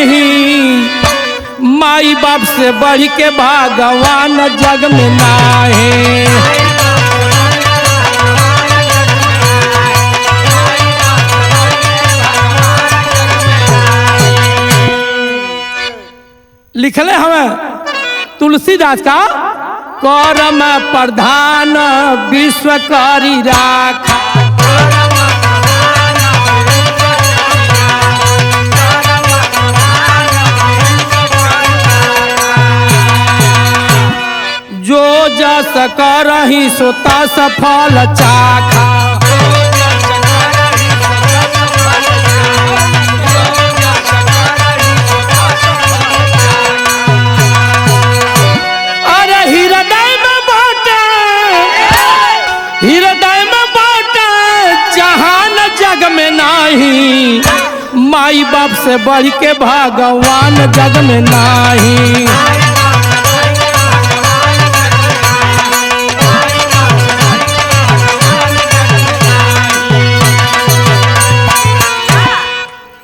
नहीं, माई बाप से बढ़ के भगवान जग में नाही। लिखले हमें तुलसीदास का करम प्रधान विश्व करी राखा। जो जस करहि सो तस फल चाखा। अरे हृदय में बाटे, हृदय में बाटे जहान जग में नाही, माई बाप से बढ़ के भगवान जग में नाही।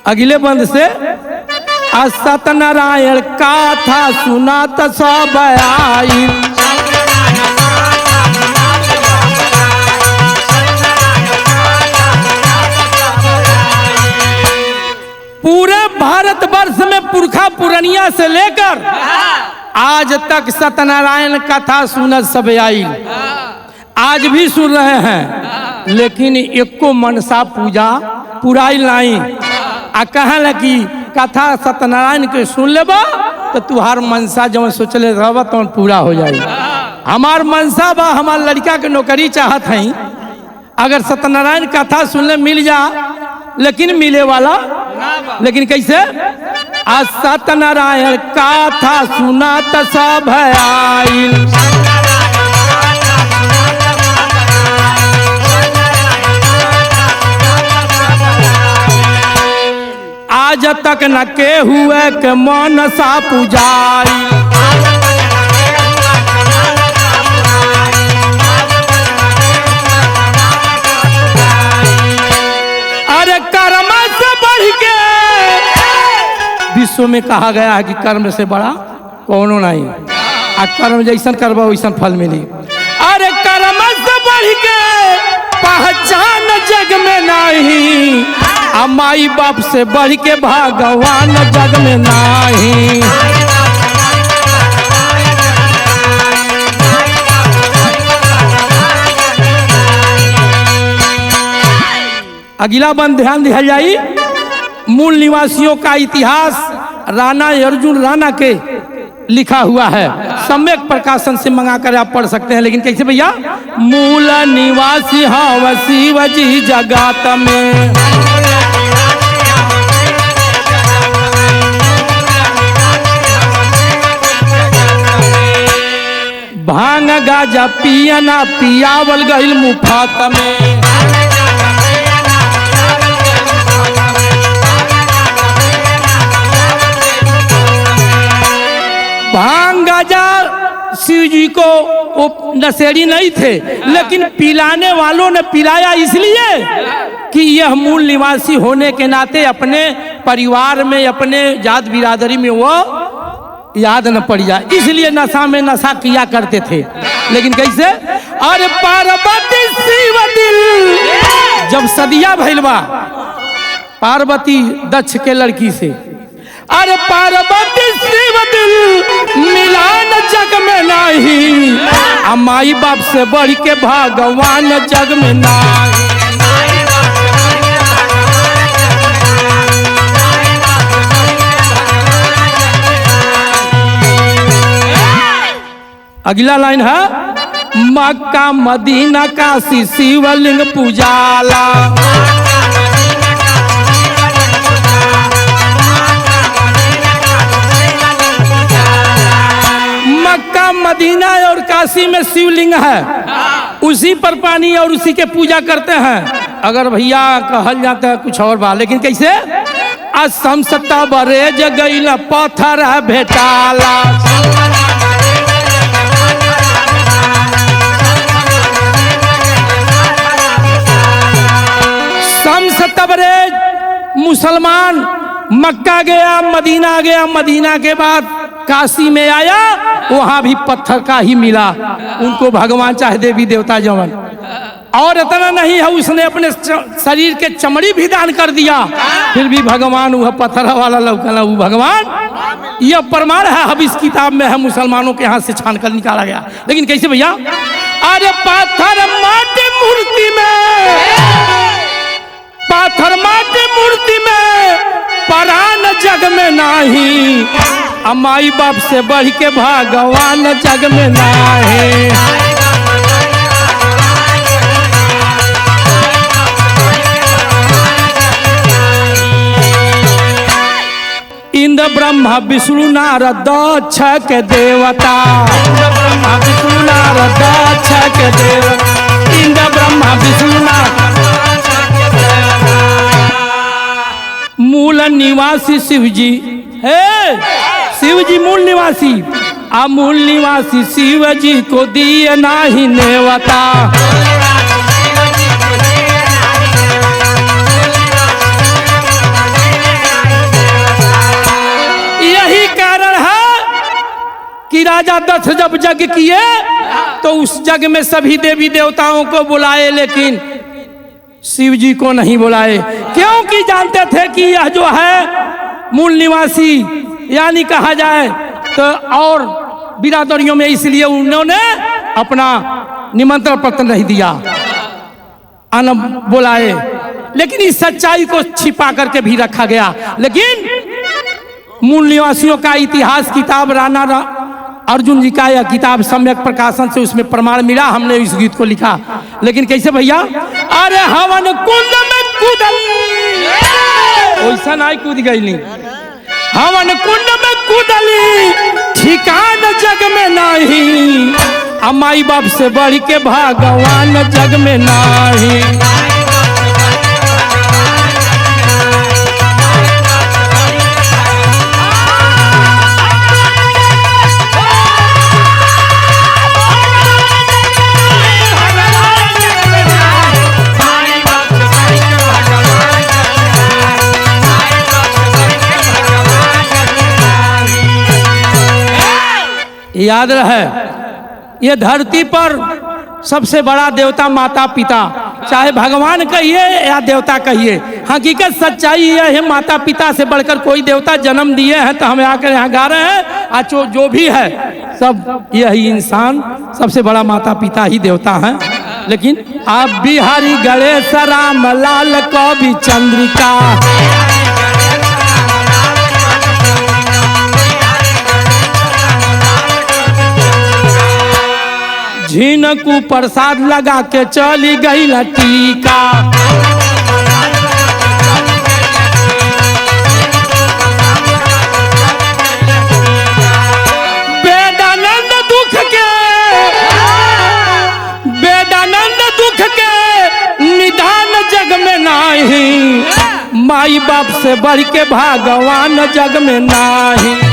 अगले बंद से सत्यनारायण कथा सुनात सब आई। पूरे भारतवर्ष में पुरखा पुरनिया से लेकर आज तक सत्यनारायण कथा सुनत सब आई। आज भी सुन रहे हैं, लेकिन एको मनसा पूजा पुराई लाई। आ कहला कि कथा सत्यनारायण के सुन लेबा तो तुहार मनसा जब सोचले रहबा तो पूरा हो जाए। हमार मनसा बा, हमार लड़का के नौकरी चाहत है, अगर सत्यनारायण कथा सुनने मिल जा, लेकिन मिले वाला लेकिन कैसे? आज सत्यनारायण कथा सुनात सब आइल। आज तक न के हुए के मनसा पुजाई। अरे कर्म से बढ़ के विश्व में कहा गया है कि कर्म से बड़ा कौनो नहीं, आ कर्म जैसन करबा वैसन फल मिली। अरे कर्म से बढ़ के पहचान जग में नहीं, आ माई बाप से बढ़ के भगवान जग में नाही। अगला बंद ध्यान दिया जाई। मूल निवासियों का इतिहास राणा अर्जुन राणा के लिखा हुआ है, सम्यक प्रकाशन से मंगाकर आप पढ़ सकते हैं। लेकिन कैसे भैया? मूल निवासी हव शिव जी जगत में, भांग गाजा पियना पियावल गइल मुफ्त में। भांग गाजा शिव जी को वो नशेड़ी नहीं थे, लेकिन पिलाने वालों ने पिलाया इसलिए कि यह मूल निवासी होने के नाते अपने परिवार में, अपने जात बिरादरी में वो याद न पड़ जाए, इसलिए नशा में नशा किया करते थे। लेकिन कैसे? अरे पार्वती शिव दिल जब सदिया भैलवा पार्वती दक्ष के लड़की से, अरे पार्वती शिव दिल मिलान जग में नहीं, आ माई बाप से बढ़ के भगवान जग में नहीं। अगला लाइन है Mecca Medina Kashi Shivling पूजाला। Mecca Medina और काशी में शिवलिंग है, उसी पर पानी और उसी के पूजा करते हैं। अगर भैया कहल जाता है कुछ और बात, लेकिन कैसे? असम सत्ता बरेज गइल पत्थर भेटाला। मुसलमान मक्का गया, मदीना गया, मदीना के बाद काशी में आया, वहां भी पत्थर का ही मिला उनको भगवान चाहे देवी देवता जवन। और इतना नहीं है, उसने अपने शरीर के चमड़ी भी दान कर दिया, फिर भी भगवान वह पत्थर वाला लौकला वो भगवान। यह प्रमाण है, हदीस किताब में है, मुसलमानों के हाथ से छान कर निकाला गया। लेकिन कैसे भैया? अरे पाथर माटी मूर्ति में, पाथर माटी मूर्ति में प्राण जग में नाही, माई बाप से बढ़ के भगवान जग में नाही। इंद्र ब्रह्मा विष्णु नारद दक्ष के देवता, इंद्र ब्रह्मा विष्णु नारद दक्ष के देवता, इंद्र ब्रह्मा विष्णु नारद मूल निवासी शिव जी है, शिव जी मूल निवासी, मूल निवासी शिव जी को दिए नाही नेवता। यही कारण है कि राजा दक्ष जब यज्ञ किए तो उस यज्ञ में सभी देवी देवताओं को बुलाए, लेकिन शिव जी को नहीं बुलाए, क्योंकि जानते थे कि यह जो है मूल निवासी यानी कहा जाए तो और बिरादरियों में, इसलिए उन्होंने अपना निमंत्रण पत्र नहीं दिया, अन बुलाए। लेकिन इस सच्चाई को छिपा करके भी रखा गया। लेकिन मूल निवासियों का इतिहास किताब राणा अर्जुन जी का यह किताब सम्यक प्रकाशन से उसमें प्रमाण मिला, हमने इस गीत को लिखा। लेकिन कैसे भैया? अरे हवन कुंड में कूदली, वैसा नहीं कूद गई, हवन कुंड में कूदली, ठिकान जग में नहीं, माई बाप से बढ़ के भगवान जग में नहीं। याद रहे, ये धरती पर सबसे बड़ा देवता माता पिता, चाहे भगवान कहिए या देवता कहिए, हकीकत सच्चाई यह है, माता पिता से बढ़कर कोई देवता जन्म दिए हैं तो हमें आकर यहाँ गा रहे हैं। आज जो भी है सब यही इंसान, सबसे बड़ा माता पिता ही देवता हैं। लेकिन आप बिहारी गणेश राम लाल कवि चंद्रिका, झीनकू प्रसाद लगा के चली गई टीका, वेदानंद दुख के, वेदानंद दुख के निदान जग में नहीं, माई बाप से बढ़ के भगवान जग में नहीं।